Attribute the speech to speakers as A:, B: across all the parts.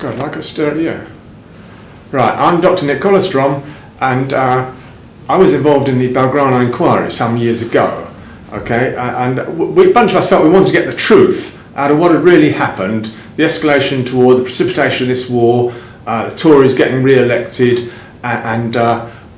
A: God, like a stereo. Right, I'm Dr. Nick Kollerstrom, and I was involved in the Belgrano Enquiry some years ago. Okay, and a bunch of us felt we wanted to get the truth out of what had really happened, the escalation toward the precipitation of this war, the Tories getting re-elected, and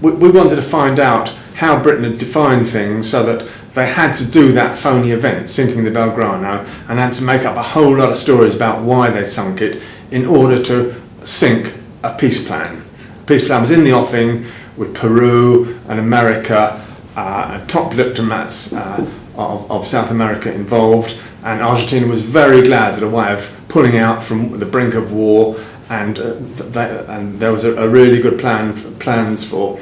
A: we wanted to find out how Britain had defined things so that they had to do that phony event, sinking the Belgrano, and had to make up a whole lot of stories about why they sunk it in order to sink a peace plan. The peace plan was in the offing with Peru and America, top diplomats of South America involved, and Argentina was very glad at a way of pulling out from the brink of war, and there was a really good plans for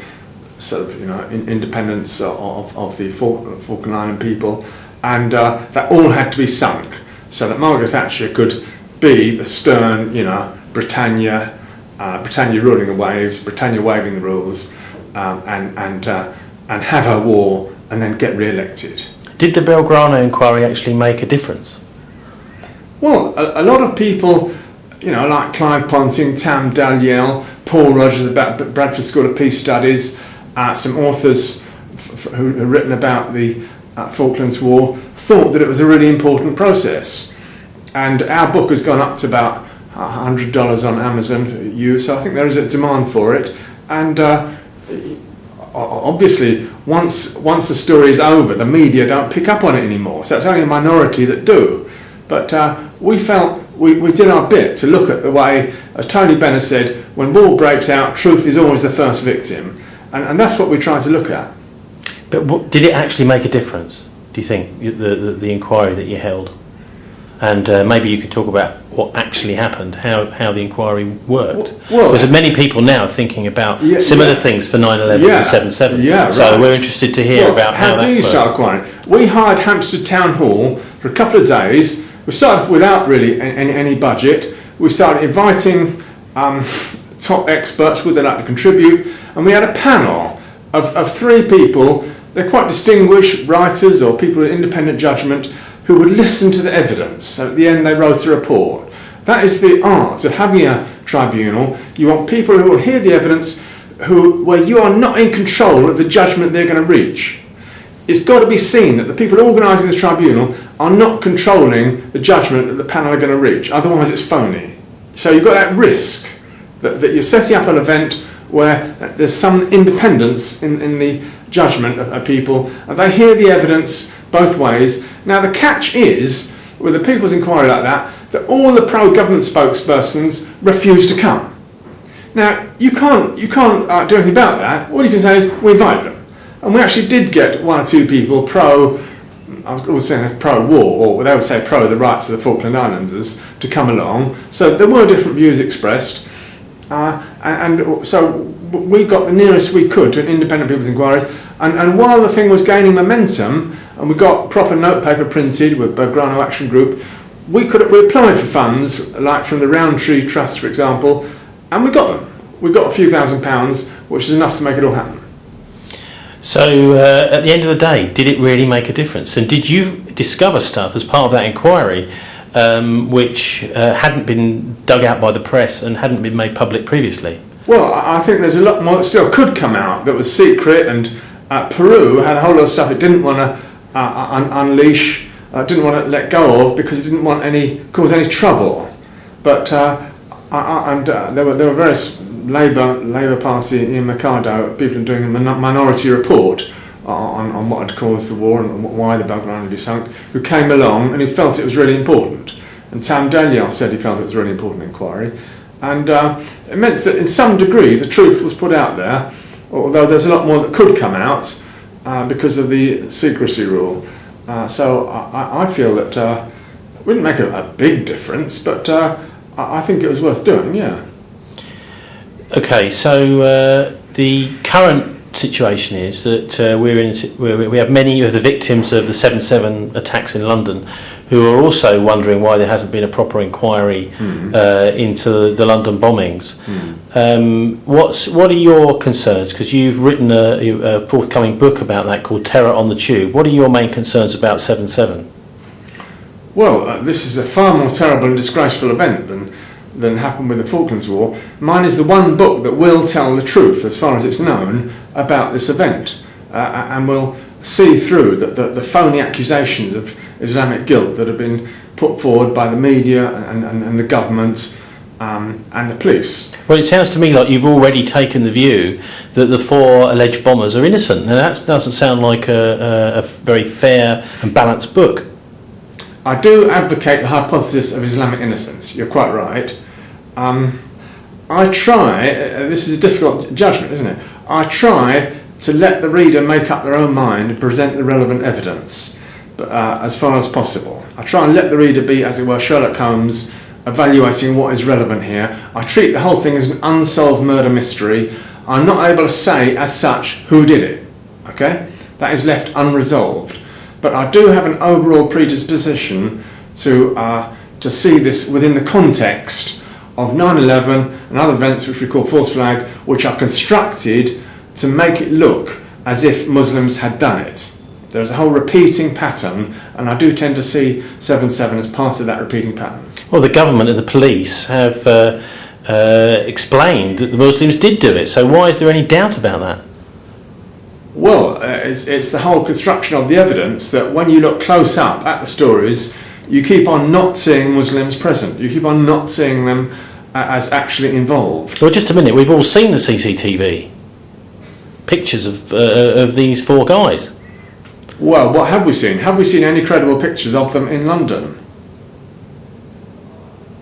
A: sort of, independence of the Falkland Island people, and that all had to be sunk so that Margaret Thatcher could be the stern, Britannia ruling the waves, Britannia waving the rules, and have her war and then get re-elected.
B: Did the Belgrano Enquiry actually make a difference?
A: Well, a lot of people, like Clive Ponting, Tam Dalyell, Paul Rogers about Bradford School of Peace Studies, some authors who had written about the Falklands War, thought that it was a really important process. And our book has gone up to about $100 on Amazon for use, so I think there is a demand for it. And obviously, once the story is over, the media don't pick up on it anymore, so it's only a minority that do. But we felt we did our bit to look at the way, as Tony Benn has said, when war breaks out, truth is always the first victim. And that's what we try to look at.
B: But did it actually make a difference, do you think, the inquiry that you held? And maybe you could talk about what actually happened, how the inquiry worked. Well, because many people now are thinking about similar things for 9/11 and 7/7.
A: Yeah,
B: so
A: right.
B: We're interested to hear about how
A: do you start inquiring? We hired Hampstead Town Hall for a couple of days. We started without really any budget. We started inviting top experts, would they like to contribute, and we had a panel of 3 people. They're quite distinguished writers or people with independent judgment who would listen to the evidence. So at the end they wrote a report. That is the art of having a tribunal. You want people who will hear the evidence where you are not in control of the judgment they're going to reach. It's got to be seen that the people organising the tribunal are not controlling the judgment that the panel are going to reach, otherwise it's phony. So you've got that risk that you're setting up an event where there's some independence in the judgment of people, and they hear the evidence both ways. Now the catch is, with a People's Inquiry like that all the pro-government spokespersons refuse to come. Now you can't do anything about that. All you can say is we invited them, and we actually did get 1 or 2 people I was saying pro-war, or they would say pro the rights of the Falkland Islanders, to come along. So there were different views expressed, and so we got the nearest we could to an independent People's Inquiry. And while the thing was gaining momentum, and we got proper notepaper printed with Belgrano Action Group, we applied for funds, like from the Roundtree Trust, for example, and we got them. We got a few £1,000s, which is enough to make it all happen.
B: So at the end of the day, did it really make a difference? And did you discover stuff as part of that inquiry which hadn't been dug out by the press and hadn't been made public previously?
A: Well, I think there's a lot more that still could come out that was secret, and Peru had a whole lot of stuff it didn't want to unleash, didn't want to let go of because it didn't want cause any trouble. But there were various Labour Party in Mercado people doing a minority report on what had caused the war and why the Belgrano would be sunk, who came along and who felt it was really important. And Tam Dalyell said he felt it was a really important inquiry. And it meant that in some degree the truth was put out there, although there's a lot more that could come out because of the secrecy rule. So I feel that it wouldn't make a big difference, but I think it was worth doing, yeah. Okay,
B: so the current situation is that we have many of the victims of the 7/7 attacks in London who are also wondering why there hasn't been a proper inquiry into the London bombings. What are your concerns? Because you've written a forthcoming book about that called Terror on the Tube. What are your main concerns about 7/7?
A: Well, this is a far more terrible and disgraceful event than than happened with the Falklands War. Mine is the one book that will tell the truth, as far as it's known, about this event, and will see through the phony accusations of Islamic guilt that have been put forward by the media and the government and the police.
B: Well, it sounds to me like you've already taken the view that the 4 alleged bombers are innocent. Now, that doesn't sound like a very fair and balanced book.
A: I do advocate the hypothesis of Islamic innocence. You're quite right. I try, this is a difficult judgment, isn't it? I try to let the reader make up their own mind and present the relevant evidence, but as far as possible. I try and let the reader be, as it were, Sherlock Holmes, evaluating what is relevant here. I treat the whole thing as an unsolved murder mystery. I'm not able to say, as such, who did it. Okay? That is left unresolved. But I do have an overall predisposition to see this within the context of 9/11 and other events which we call false flag, which are constructed to make it look as if Muslims had done it. There's a whole repeating pattern, and I do tend to see 7/7 as part of that repeating pattern.
B: Well, the government and the police have explained that the Muslims did do it, so why is there any doubt about that?
A: Well, it's the whole construction of the evidence that when you look close up at the stories, you keep on not seeing Muslims present. You keep on not seeing them as actually involved.
B: Well, just a minute. We've all seen the CCTV pictures of these 4 guys.
A: Well, what have we seen? Have we seen any credible pictures of them in London?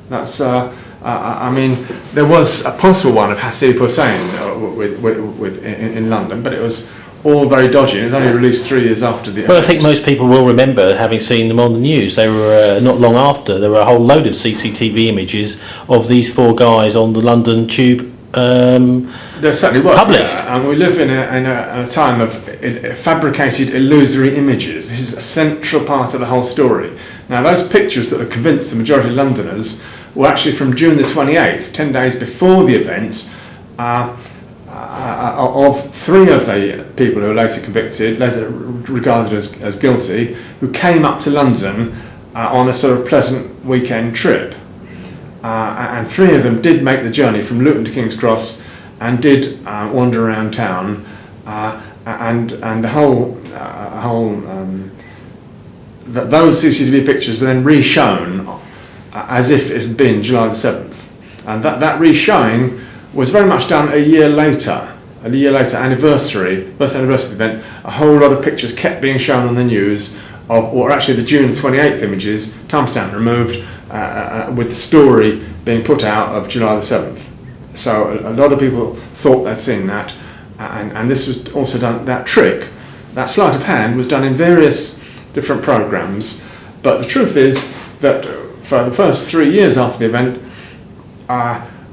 A: That's, I mean, there was a possible one of Hasib Hussein in London, but it was all very dodgy. It was only released 3 years after the event.
B: Well, I think most people will remember having seen them on the news. They were not long after. There were a whole load of CCTV images of these 4 guys on the London Tube.
A: There certainly were.
B: Published.
A: Yeah, and we live in a time of fabricated, illusory images. This is a central part of the whole story. Now, those pictures that have convinced the majority of Londoners were actually from June the 28th, 10 days before the event, of 3 of the people who were later convicted, later regarded as guilty, who came up to London on a sort of pleasant weekend trip. And 3 of them did make the journey from Luton to King's Cross and did wander around town, and the those CCTV pictures were then re-shown as if it had been July the 7th. And that re-showing was very much done a year later, anniversary of the event. A whole lot of pictures kept being shown on the news, or actually the June 28th images, timestamp removed, with the story being put out of July the 7th. So a lot of people thought they'd seen that, and this was also done, that trick, that sleight of hand was done in various different programmes, but the truth is that for the first 3 years after the event,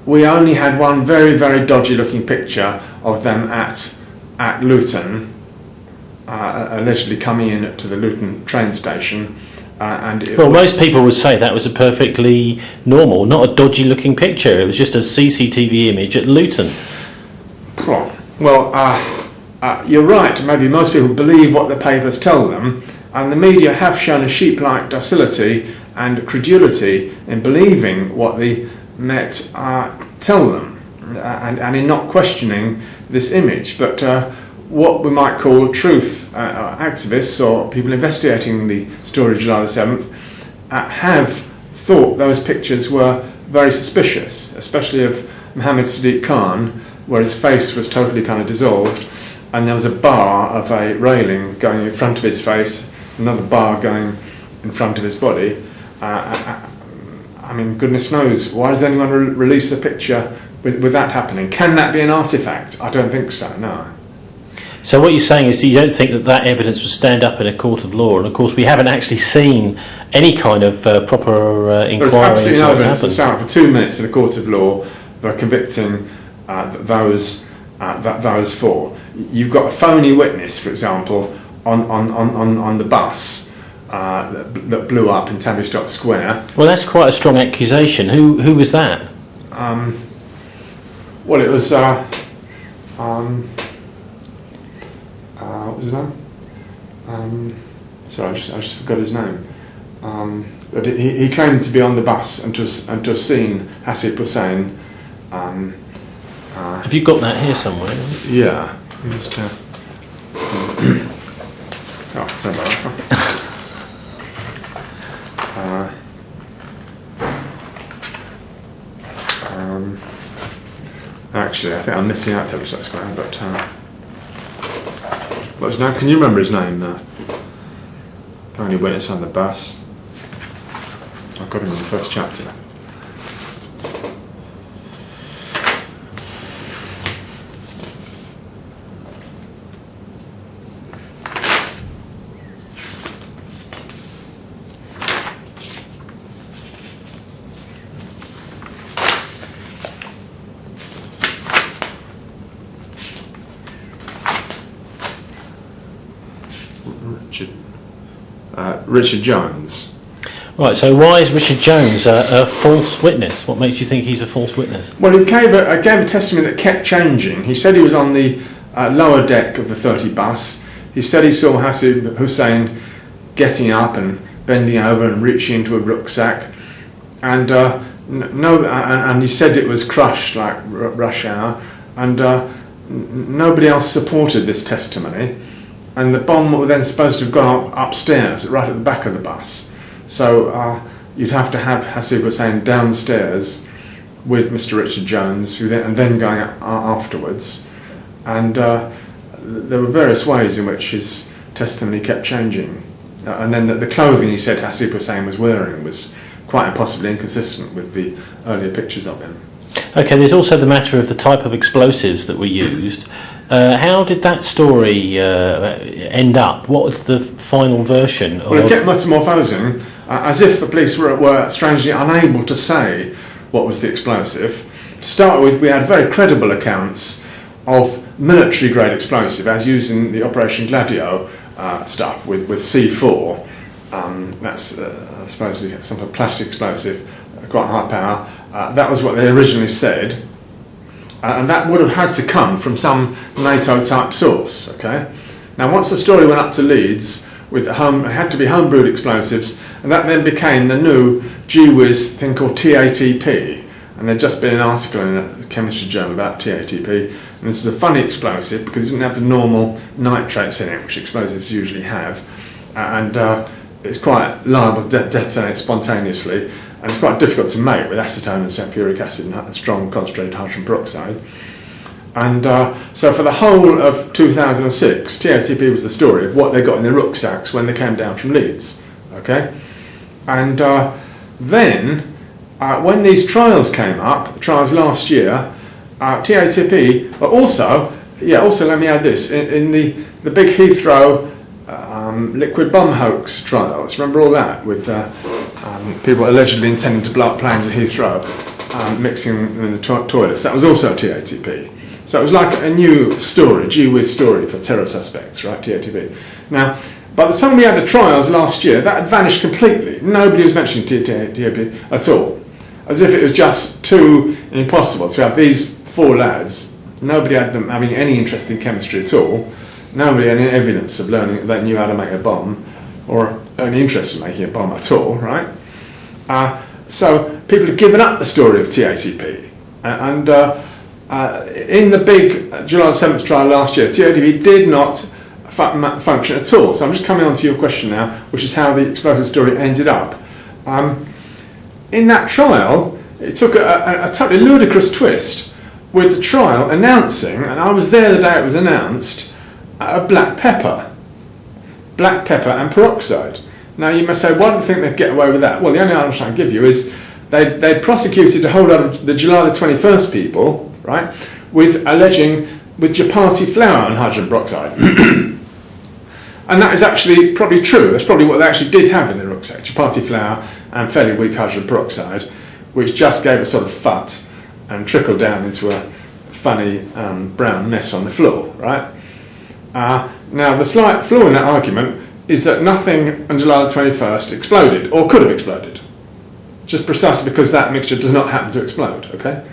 A: we only had one very, very dodgy looking picture of them at Luton, allegedly coming in to the Luton train station.
B: Most people would say that was a perfectly normal, not a dodgy looking picture. It was just a CCTV image at Luton.
A: Well, you're right. Maybe most people believe what the papers tell them, and the media have shown a sheep-like docility and credulity in believing what the Met tell them, and in not questioning this image. But what we might call truth activists or people investigating the story of July the 7th have thought those pictures were very suspicious, especially of Mohammed Sadiq Khan, where his face was totally kind of dissolved, and there was a bar of a railing going in front of his face, another bar going in front of his body. I mean, goodness knows, why does anyone release a picture with that happening? Can that be an artefact? I don't think so, no.
B: So what you're saying is that you don't think that evidence would stand up in a court of law, and of course we haven't actually seen any kind of proper inquiry.
A: There's absolutely no evidence to stand up for 2 minutes in a court of law for convicting those 4. You've got a phony witness, for example, on the bus that blew up in Tavistock Square.
B: Well, that's quite a strong accusation. Who was that?
A: Well, it was what was his name? Sorry, I just forgot his name. But he claimed to be on the bus and to have seen Hasib Hussein.
B: Have you got that here somewhere?
A: Yeah. Just, oh, sorry about that. Actually, I think I'm missing out Television Square, but what's his name? Can you remember his name there? Only witness on the bus. I've got him in the first chapter. Richard Jones.
B: Right, so why is Richard Jones a false witness? What makes you think he's a false witness?
A: Well, he gave a testimony that kept changing. He said he was on the lower deck of the 30 bus. He said he saw Hasib Hussein getting up and bending over and reaching into a rucksack, and and he said it was crushed like rush hour, and nobody else supported this testimony. And the bomb was then supposed to have gone upstairs, right at the back of the bus. So you'd have to have Hasib Hussein downstairs with Mr. Richard Jones, and then going up afterwards. And there were various ways in which his testimony kept changing. And then the clothing he said Hasib Hussein was wearing was quite possibly inconsistent with the earlier pictures of him.
B: Okay, there's also the matter of the type of explosives that were used. How did that story end up? What was the final version?
A: Well, it kept metamorphosing, as if the police were strangely unable to say what was the explosive. To start with, we had very credible accounts of military-grade explosive, as used in the Operation Gladio stuff with C4. That's supposedly some sort of plastic explosive, quite high power. That was what they originally said. And that would have had to come from some NATO-type source. Okay. Now, once the story went up to Leeds, it had to be homebrewed explosives, and that then became the new gee-whiz thing called TATP. And there'd just been an article in a chemistry journal about TATP, and this was a funny explosive because it didn't have the normal nitrates in it, which explosives usually have, and it's quite liable to detonate spontaneously. And it's quite difficult to make with acetone and sulfuric acid and strong concentrated hydrogen peroxide. And so for the whole of 2006, TATP was the story of what they got in their rucksacks when they came down from Leeds. Okay, and then when these trials came up, trials last year, TATP, but also let me add this, in the big Heathrow liquid bomb hoax trials, remember all that, with people allegedly intending to blow up planes at Heathrow, mixing them in the toilets. That was also TATP. So it was like a new story, gee-whiz story for terror suspects, right, TATP. Now, by the time we had the trials last year, that had vanished completely. Nobody was mentioning TATP at all. As if it was just too impossible to have these four lads. Nobody had them having any interest in chemistry at all. Nobody had any evidence of learning they knew how to make a bomb, or any interest in making a bomb at all, right? So people had given up the story of TATP, and in the big July 7th trial last year, TATP did not function at all. So I'm just coming on to your question now, which is how the explosive story ended up. In that trial, it took a totally ludicrous twist, with the trial announcing, and I was there the day it was announced, black pepper and peroxide. Now you must say, why do you think they'd get away with that? Well, the only answer I can give you is they prosecuted a whole lot of the July the 21st people, right, with chapati flour and hydrogen peroxide. And that is actually probably true. That's probably what they actually did have in their rucksack, chapati flour and fairly weak hydrogen peroxide, which just gave a sort of fut and trickled down into a funny brown mess on the floor, right? Now, the slight flaw in that argument is that nothing on July the 21st exploded, or could have exploded, just precisely because that mixture does not happen to explode, okay?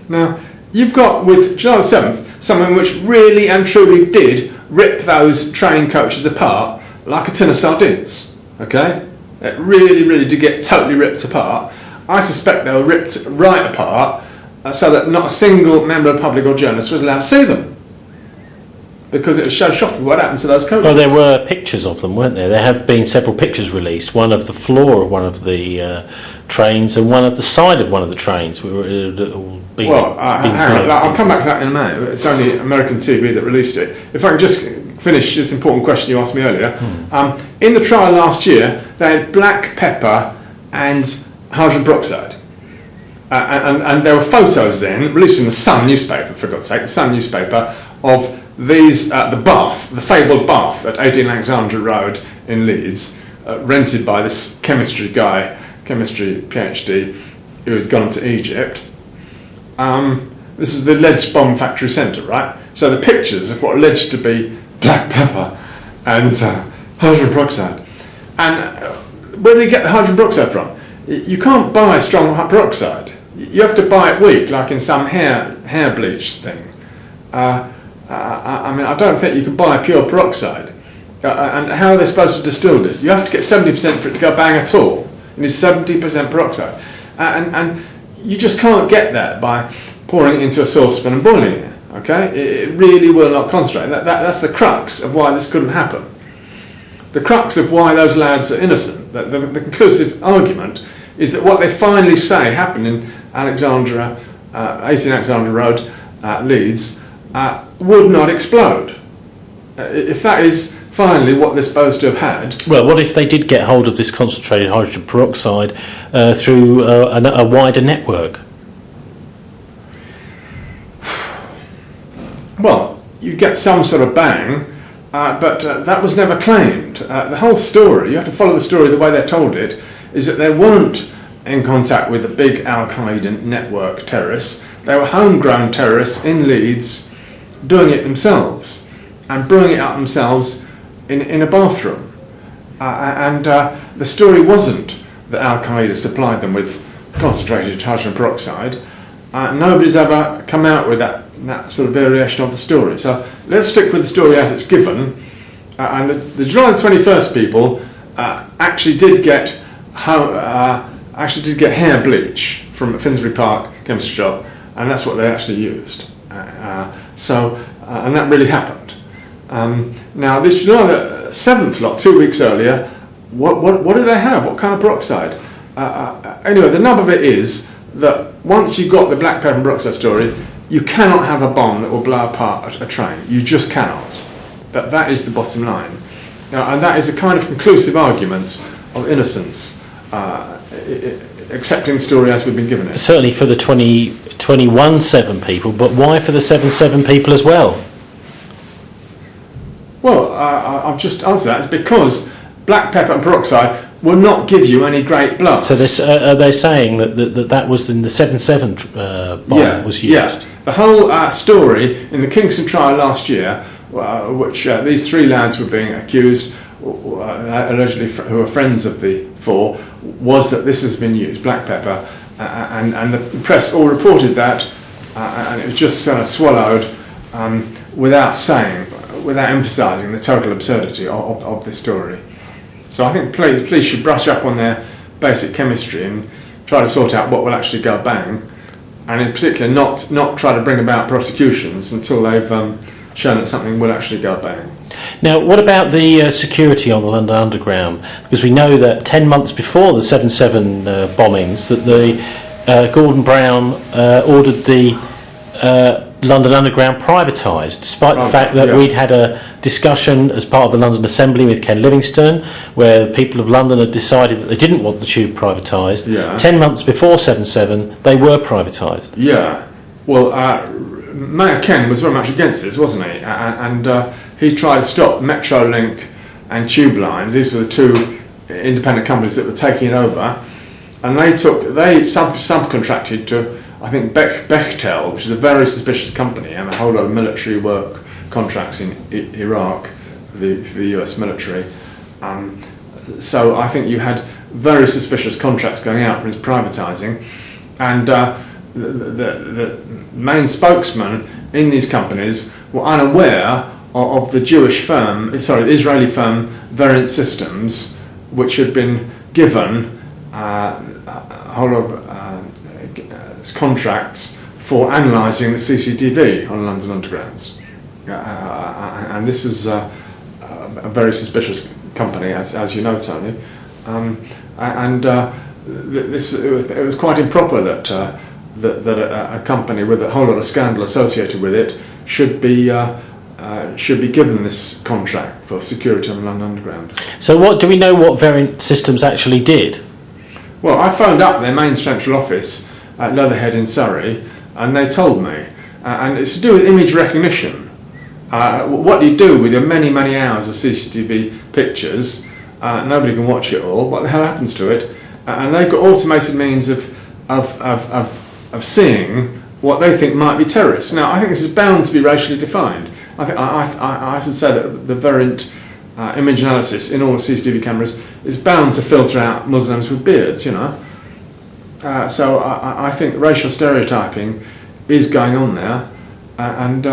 A: Now, you've got, with July the 7th, something which really and truly did rip those train coaches apart like a tin of sardines, okay? that really did get totally ripped apart. I suspect they were ripped right apart so that not a single member of the public or journalist was allowed to see them. Because it was so shocking what happened to those coaches.
B: Well, there were pictures of them, weren't there? There have been several pictures released, one of the floor of one of the trains and one of the side of one of the trains.
A: Hang on, I'll come back to that in a minute. It's only American TV that released it. If I can just finish this important question you asked me earlier. In the trial last year, they had black pepper and hydrogen peroxide. And there were photos then, released in the Sun newspaper, for God's sake, the Sun newspaper, of these, the fabled bath at 18 Alexandra Road in Leeds, rented by this chemistry PhD, who has gone to Egypt. This is the alleged bomb factory centre, right? So the pictures of what alleged to be black pepper and hydrogen peroxide. And where do you get the hydrogen peroxide from? You can't buy strong peroxide. You have to buy it weak, like in some hair bleach thing. I don't think you can buy pure peroxide. And how are they supposed to distill it? You have to get 70% for it to go bang at all. You need 70% peroxide. And you just can't get that by pouring it into a saucepan and boiling it. Okay? It really will not concentrate. That's the crux of why this couldn't happen. The crux of why those lads are innocent, the conclusive argument, is that what they finally say happened in 18 Alexandra Road, Leeds, would not explode. If that is finally what they're supposed to have had.
B: Well, what if they did get hold of this concentrated hydrogen peroxide through a wider network?
A: Well, you get some sort of bang, but that was never claimed. The whole story, you have to follow the story the way they told it, is that they weren't in contact with the big Al-Qaeda network terrorists. They were homegrown terrorists in Leeds doing it themselves and brewing it up themselves in a bathroom. The story wasn't that Al-Qaeda supplied them with concentrated hydrogen peroxide. Nobody's ever come out with that sort of variation of the story. So let's stick with the story as it's given. And the July 21st people actually did get hair bleach from Finsbury Park chemistry shop, and that's what they actually used. And that really happened. Now this July 7th lot, 2 weeks earlier, what do they have? What kind of peroxide? Anyway, the nub of it is that once you've got the black pepper and peroxide story, you cannot have a bomb that will blow apart a train. You just cannot. That is the bottom line. And that is a kind of conclusive argument of innocence, accepting the story as we've been given it.
B: Certainly for the 21-7 people, but why for the 7-7 people as well?
A: Well, I've just answered that. It's because black pepper and peroxide will not give you any great blood.
B: So they're saying that was in the 7-7 bomb was used?
A: Yeah. The whole story in the Kingston trial last year, which these three lads were being accused, allegedly who are friends of the four, was that this has been used, black pepper, and the press all reported that, and it was just sort of swallowed without emphasising the total absurdity of this story. So I think police should brush up on their basic chemistry and try to sort out what will actually go bang, and in particular not try to bring about prosecutions until they've shown that something will actually go bang.
B: Now, what about the security on the London Underground? Because we know that 10 months before the 7-7 bombings, that the Gordon Brown ordered the London Underground privatised, despite the fact that we'd had a discussion as part of the London Assembly with Ken Livingstone, where the people of London had decided that they didn't want the tube privatised. Yeah. 10 months before 7-7, they were privatised.
A: Yeah. Well, Mayor Ken was very much against this, wasn't he? And he tried to stop Metrolink and Tube Lines. These were the two independent companies that were taking it over, and they subcontracted to, I think, Bechtel, which is a very suspicious company, and a whole lot of military work contracts in Iraq for the US military. So I think you had very suspicious contracts going out for his privatising, and the main spokesmen in these companies were unaware of the Israeli firm Variant Systems, which had been given a whole of contracts for analysing the CCTV on London Undergrounds. And this is a very suspicious company, as you know, Tony. It was quite improper that a company with a whole lot of scandal associated with it should be given this contract for security on the London Underground.
B: So do we know what Variant Systems actually did?
A: Well, I phoned up their main central office at Leatherhead in Surrey, and they told me, and it's to do with image recognition. What do you do with your many, many hours of CCTV pictures? Nobody can watch it all. What the hell happens to it? And they've got automated means of seeing what they think might be terrorists. Now, I think this is bound to be racially defined. I should say that the Variant image analysis in all the CCTV cameras is bound to filter out Muslims with beards, you know. So I think racial stereotyping is going on there, and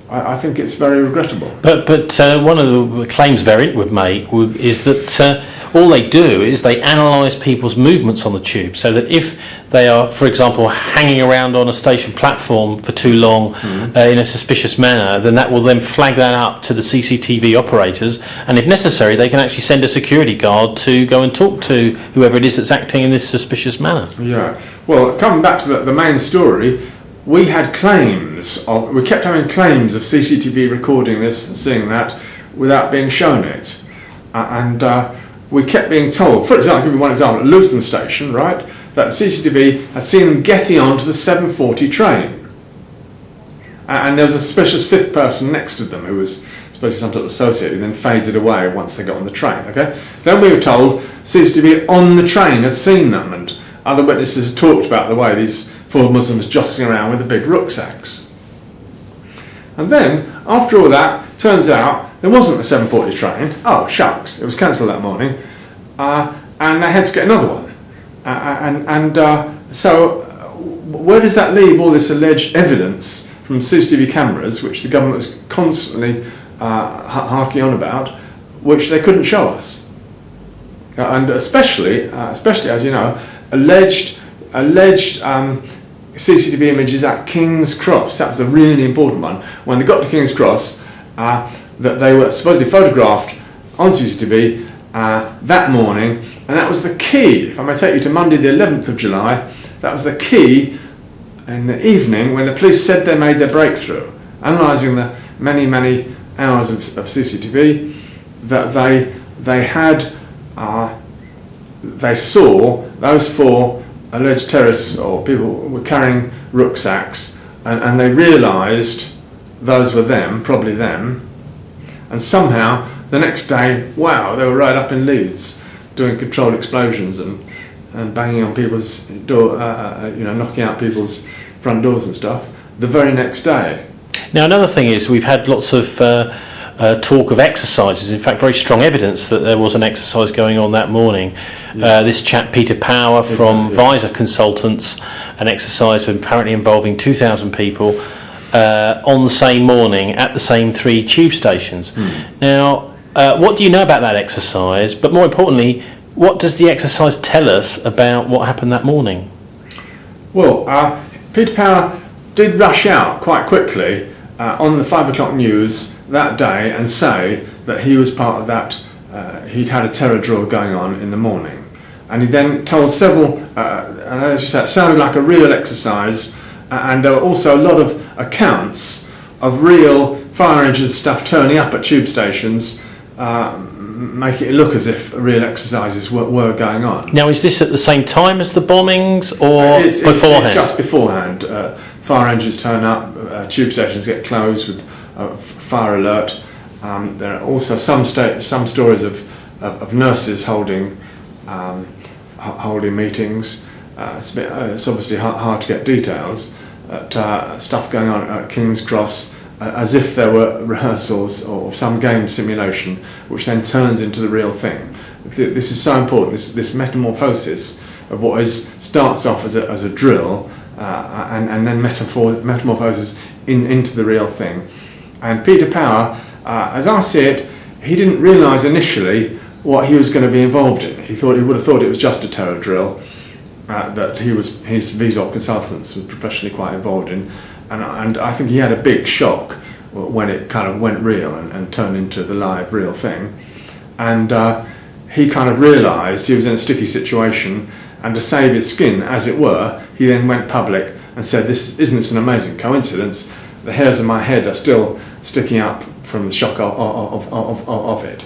A: I think it's very regrettable. But
B: one of the claims Variant would make is that all they do is they analyse people's movements on the tube, so that if they are, for example, hanging around on a station platform for too long in a suspicious manner, then that will then flag that up to the CCTV operators, and if necessary they can actually send a security guard to go and talk to whoever it is that's acting in this suspicious manner.
A: Yeah, well, coming back to the main story, we kept having claims of CCTV recording this and seeing that without being shown it, and we kept being told, for example, I'll give you one example, at Luton Station, right, that CCTV had seen them getting onto the 7:40 train. And there was a suspicious fifth person next to them who was supposed to be some sort of associate, who then faded away once they got on the train, okay? Then we were told CCTV on the train had seen them, and other witnesses had talked about the way these four Muslims jostling around with the big rucksacks. And then, after all that, turns out there wasn't a 7:40 train. Oh, shucks, it was cancelled that morning. And they had to get another one. So where does that leave all this alleged evidence from CCTV cameras, which the government was constantly harking on about, which they couldn't show us? And especially, as you know, alleged CCTV images at King's Cross. That was the really important one. When they got to King's Cross, that they were supposedly photographed on CCTV that morning, and that was the key. If I may take you to Monday the 11th of July, that was the key in the evening when the police said they made their breakthrough, analysing the many, many hours of CCTV, that they saw those four alleged terrorists or people were carrying rucksacks, and they realised those were them, probably them, and somehow the next day, wow, they were right up in Leeds doing controlled explosions and banging on people's door, knocking out people's front doors and stuff the very next day.
B: Now, another thing is we've had lots of talk of exercises, in fact very strong evidence that there was an exercise going on that morning. This chap Peter Power from Visor Consultants, an exercise apparently involving 2,000 people on the same morning at the same 3 tube stations. Now, what do you know about that exercise, but more importantly, what does the exercise tell us about what happened that morning?
A: Well, Peter Power did rush out quite quickly on the 5 o'clock news that day and say that he was part of that, he'd had a terror drill going on in the morning. And he then told several, and as you said, it sounded like a real exercise, and there were also a lot of accounts of real fire engine stuff turning up at tube stations, making it look as if real exercises were going on.
B: Now, is this at the same time as the bombings, or beforehand?
A: It's just beforehand. Fire engines turn up, tube stations get closed with fire alert. There are also some stories of nurses holding meetings. It's obviously hard to get details. Stuff going on at King's Cross, as if there were rehearsals or some game simulation, which then turns into the real thing. This is so important. This metamorphosis of what starts off as a drill, and then metamorphoses into the real thing. And Peter Power, as I see it, he didn't realise initially what he was going to be involved in. He would have thought it was just a terror drill that his visa consultants were professionally quite involved in, and I think he had a big shock when it kind of went real and turned into the live real thing, and he kind of realised he was in a sticky situation, and to save his skin, as it were, he then went public and said, isn't this an amazing coincidence? The hairs on my head are still sticking up from the shock of it.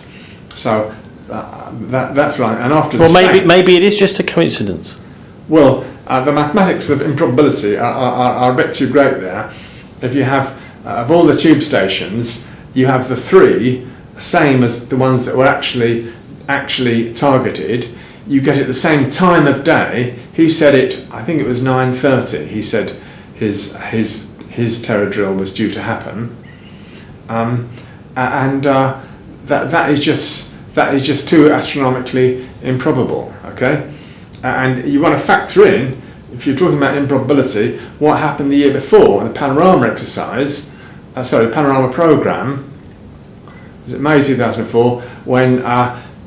A: So that's right. And after
B: maybe it is just a coincidence.
A: Well, the mathematics of improbability are a bit too great there. If you have of all the tube stations, you have the three same as the ones that were actually targeted. You get it the same time of day. He said it. I think it was 9:30. He said his terror drill was due to happen, that is just too astronomically improbable. Okay, and you want to factor in, if you're talking about improbability, what happened the year before, the Panorama exercise, Panorama program. Was it May 2004 when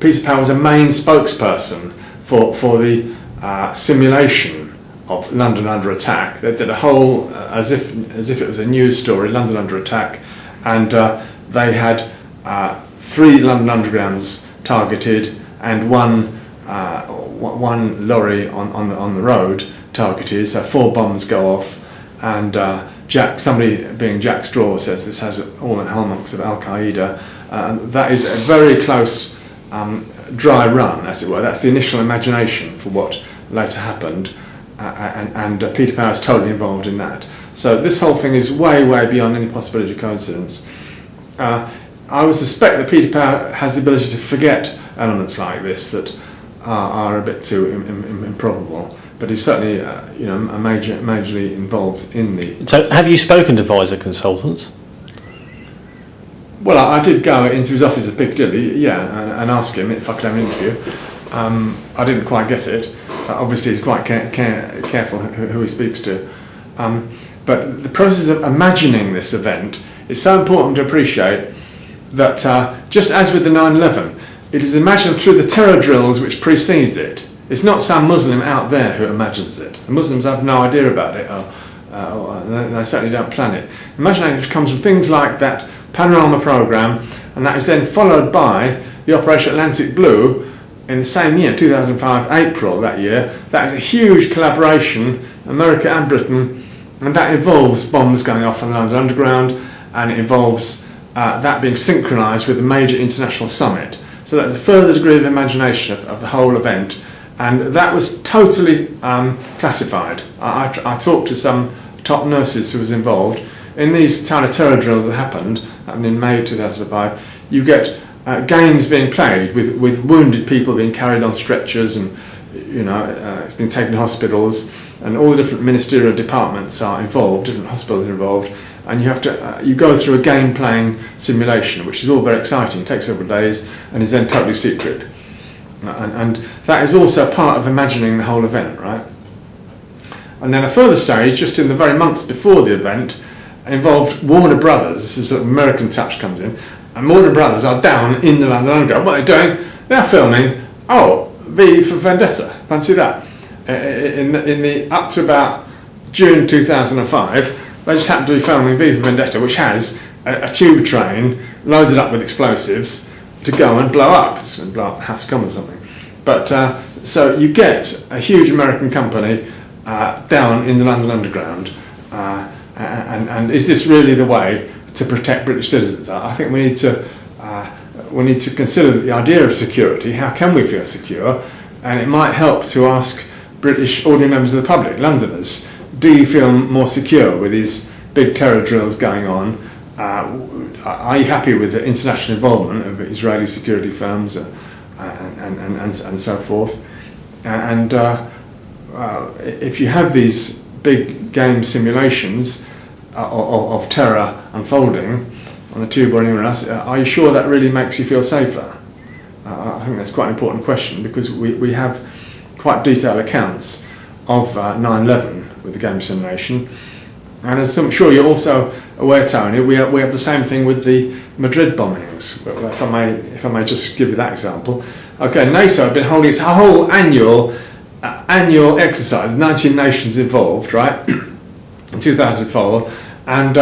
A: Peter Powell was a main spokesperson for the simulation of London under attack. They did a whole, as if it was a news story, London under attack, and they had 3 London Undergrounds targeted and one lorry on the road targeted. So 4 bombs go off, and somebody being Jack Straw says this has all the hallmarks of Al Qaeda. That is a very close dry run, as it were. That's the initial imagination for what later happened, and Peter Power is totally involved in that. So this whole thing is way beyond any possibility of coincidence. I would suspect that Peter Power has the ability to forget elements like this that are a bit too improbable, but he's certainly majorly involved in the...
B: So have you spoken to Visor Consultants?
A: Well, I did go into his office at Piccadilly, and ask him if I could have an interview. I didn't quite get it. Obviously, he's quite careful who he speaks to. But the process of imagining this event is so important to appreciate that, just as with the 9/11, it is imagined through the terror drills which precedes it. It's not some Muslim out there who imagines it. The Muslims have no idea about it, or they certainly don't plan it. Imagination comes from things like that Panorama program, and that is then followed by the Operation Atlantic Blue in the same year, 2005, April that year. That is a huge collaboration, America and Britain, and that involves bombs going off on the London Underground, and it involves that being synchronised with a major international summit. So that's a further degree of imagination of the whole event, and that was totally classified. I talked to some top nurses who was involved. In these kind of terror drills that happened in May 2005, you get games being played with wounded people being carried on stretchers, and it's been taken to hospitals, and all the different ministerial departments are involved, different hospitals are involved, and you have to you go through a game playing simulation, which is all very exciting. It takes several days and is then totally secret, and that is also part of imagining the whole event, right? And then a further stage, just in the very months before the event, involved Warner Brothers. This is the American touch comes in, and Warner Brothers are down in the London Underground. What they're doing, they're filming V for Vendetta. Fancy that. In the up to about June 2005, they just happened to be filming V for Vendetta, which has a tube train loaded up with explosives to go and blow up. It's going to blow up the House of Commons or something. But so you get a huge American company down in the London Underground. And is this really the way to protect British citizens? I think we need to consider the idea of security. How can we feel secure? And it might help to ask British ordinary members of the public, Londoners, do you feel more secure with these big terror drills going on? Are you happy with the international involvement of Israeli security firms and so forth? And if you have these big game simulations of terror unfolding on the tube or anywhere else, are you sure that really makes you feel safer? I think that's quite an important question, because we have quite detailed accounts of 9/11 with the game simulation, And as I'm sure you're also aware, Tony, we have the same thing with the Madrid bombings. If I may just give you that example. Okay, NATO have been holding its whole annual exercise, 19 nations involved, right, in 2004, and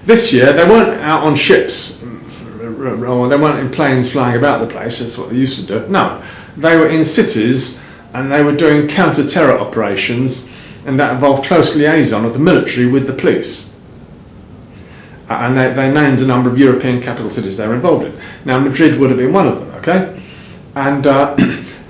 A: this year they weren't out on ships, or they weren't in planes flying about the place, that's what they used to do. No, they were in cities and they were doing counter-terror operations, and that involved close liaison of the military with the police. And they named a number of European capital cities they were involved in. Now, Madrid would have been one of them, okay? And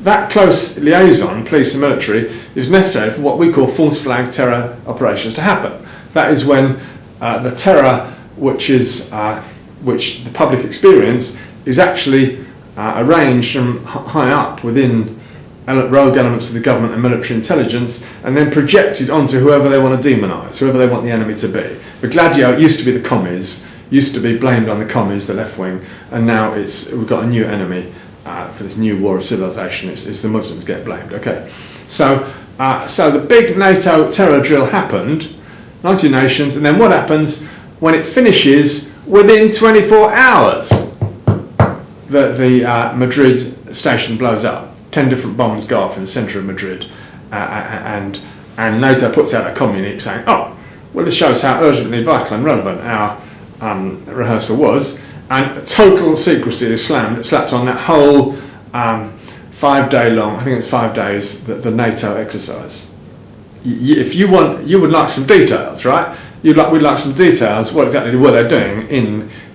A: that close liaison, police and military, is necessary for what we call false flag terror operations to happen. That is when the terror which the public experience is actually arranged from high up within rogue elements of the government and military intelligence, and then projected onto whoever they want to demonise, whoever they want the enemy to be. The Gladio used to be the commies, used to be blamed on the commies, the left wing, and now we've got a new enemy for this new war of civilization. It's the Muslims get blamed. Okay, so the big NATO terror drill happened, 90 nations, and then what happens when it finishes? Within 24 hours, the Madrid station blows up. 10 different bombs go off in the centre of Madrid, and NATO puts out a communique saying, "Oh, well, this shows how urgently vital and relevant our rehearsal was," and total secrecy is slapped on that whole 5 day long, I think it's 5 days, the NATO exercise. If you would like some details, right? We'd like some details. What exactly were they doing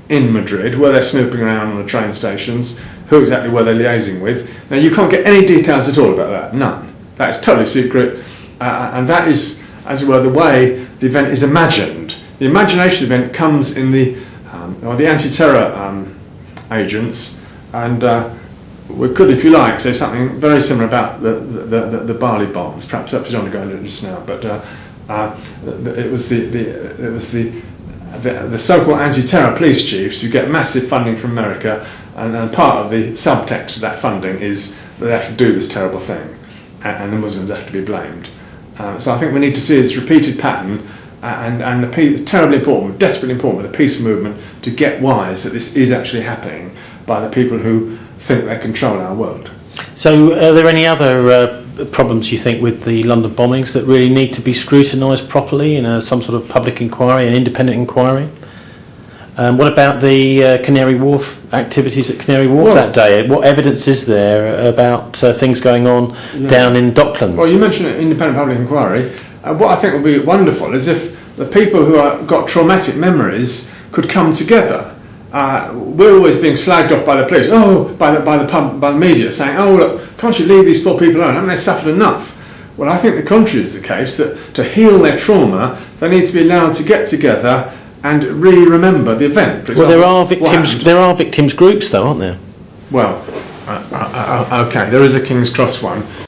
A: in Madrid? Were they snooping around on the train stations? Who exactly were they liaising with? Now, you can't get any details at all about that. None. That is totally secret, and that is, as it were, the way the event is imagined. The imagination event comes in the anti-terror agents, and we could, if you like, say something very similar about the Bali bombs. Perhaps you don't want to go into it just now, but it was the so-called anti-terror police chiefs who get massive funding from America, and part of the subtext of that funding is that they have to do this terrible thing, and the Muslims have to be blamed. So I think we need to see this repeated pattern, and terribly important, desperately important for the peace movement to get wise that this is actually happening by the people who think they control our world.
B: So are there any other problems you think with the London bombings that really need to be scrutinised properly in some sort of public inquiry, an independent inquiry? What about the Canary Wharf activities at Canary Wharf that day? What evidence is there about things going on down in Docklands? Well,
A: you mentioned an independent public inquiry. What I think would be wonderful is if the people who got traumatic memories could come together. We're always being slagged off by the police, by the media, saying, "Oh, look, can't you leave these poor people alone? Haven't they suffered enough?" Well, I think the contrary is the case, that to heal their trauma, they need to be allowed to get together and remember the event. For example,
B: there are victims groups, though, aren't there?
A: Well, okay, there is a King's Cross one.